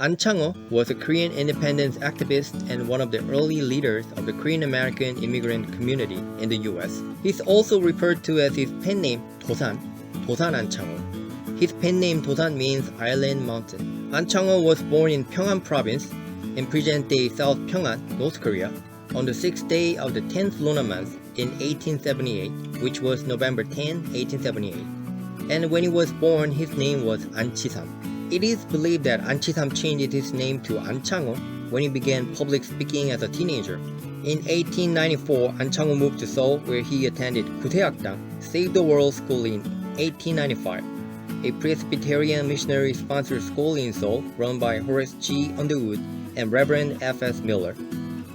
Ahn Chang-ho was a Korean independence activist and one of the early leaders of the Korean American immigrant community in the US. He's also referred to as his pen name Dosan Ahn Chang. His pen name Dosan means island mountain. Ahn Chang was born in Pyongan province in present-day South Pyongan, North Korea, on the 6th day of the 10th lunar month in 1878, which was November 10, 1878. And when he was born, his name was Ahn Chi-sam. It is believed that Ahn Chi-sam changed his name to Ahn Chang-ho when he began public speaking as a teenager. In 1894, Ahn Chang-ho moved to Seoul, where he attended 구세학당, Save the World School in 1895, a Presbyterian missionary-sponsored school in Seoul run by Horace G. Underwood and Reverend F.S. Miller.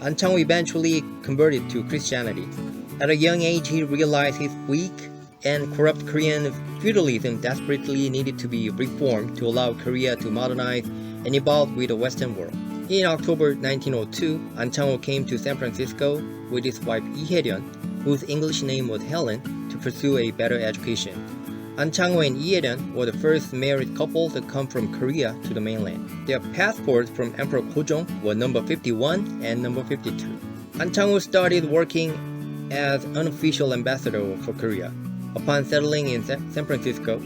Ahn Chang-ho eventually converted to Christianity. At a young age, he realized his weak and corrupt Korean feudalism desperately needed to be reformed to allow Korea to modernize and evolve with the Western world. In October 1902, Ahn Chang-ho came to San Francisco with his wife Lee Hae-ryun, whose English name was Helen, to pursue a better education. Ahn Chang-ho and Lee Hae-ryun were the first married couple to come from Korea to the mainland. Their passports from Emperor Gojong were number 51 and number 52. Ahn Chang-ho started working as unofficial ambassador for Korea. Upon settling in San Francisco,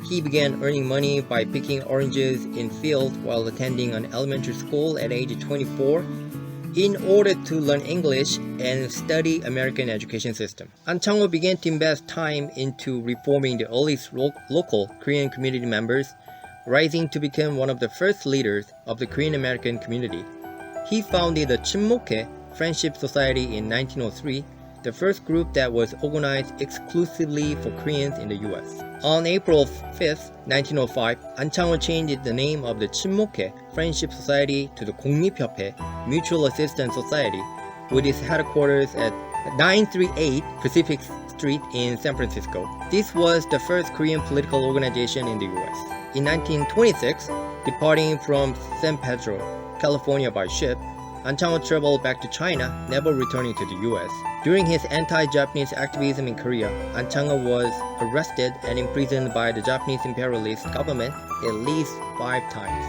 he began earning money by picking oranges in fields while attending an elementary school at age 24 in order to learn English and study American education system. Ahn Chang-ho began to invest time into reforming the earliest local Korean community members, rising to become one of the first leaders of the Korean American community. He founded the Chunmoke Friendship Society in 1903, the first group that was organized exclusively for Koreans in the US. On April 5, 1905, Ahn Chang-ho changed the name of the Chunmoke Friendship Society to the 독립협회 Mutual Assistance Society, with its headquarters at 938 Pacific Street in San Francisco. This was the first Korean political organization in the US. In 1926, departing from San Pedro, California by ship, Ahn Chang-ho traveled back to China, never returning to the US. During his anti-Japanese activism in Korea, Ahn Chang-ho was arrested and imprisoned by the Japanese imperialist government at least 5 times.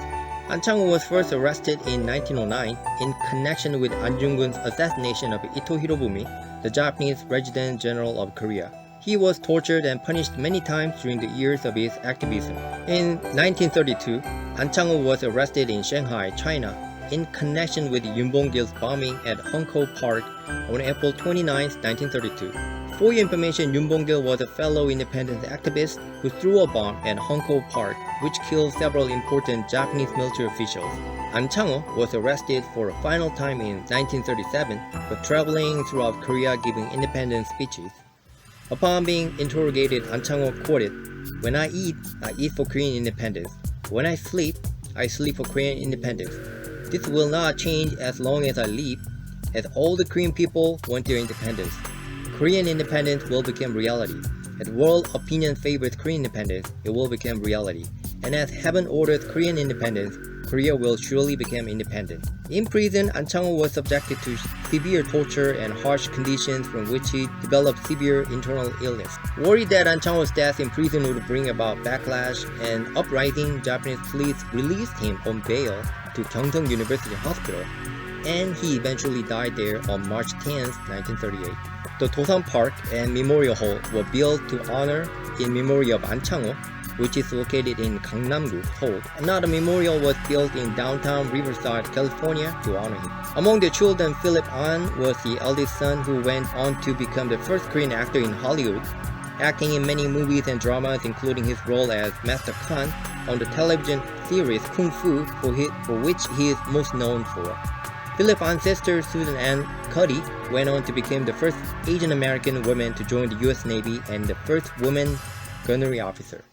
Ahn Chang-ho was first arrested in 1909 in connection with Jung-geun's assassination of Ito Hirobumi, the Japanese Resident General of Korea. He was tortured and punished many times during the years of his activism. In 1932, Ahn Chang-ho was arrested in Shanghai, China, in connection with Bong-gil's bombing at Hong-ko Park on April 29, 1932. For your information, Bong-gil was a fellow independence activist who threw a bomb at Hong-ko Park, which killed several important Japanese military officials. Ahn Chang-ho was arrested for a final time in 1937 for traveling throughout Korea giving independence speeches. Upon being interrogated, Ahn Chang-ho quoted, "When I eat for Korean independence. When I sleep for Korean independence. This will not change as long as I live, as all the Korean people want their independence. Korean independence will become reality. As world opinion favors Korean independence, it will become reality. And as heaven orders Korean independence, Korea will surely become independent." In prison, Ahn Chang-ho was subjected to severe torture and harsh conditions from which he developed severe internal illness. Worried that Ahn Chang-ho's death in prison would bring about backlash and uprising, Japanese police released him on bail to Gyeongsang University Hospital, and he eventually died there on March 10, 1938. The Dosan Park and Memorial Hall were built to honor in memory of Ahn Chang-ho, which is located in Gangnam-gu, Seoul. Another memorial was built in downtown Riverside, California to honor him. Among their children, Philip Ahn was the eldest son who went on to become the first Korean actor in Hollywood, acting in many movies and dramas, including his role as Master Khan on the television series Kung Fu, for which he is most known for. Philip Ahn's sister, Susan Ann Cuddy, went on to become the first Asian American woman to join the US Navy and the first woman gunnery officer.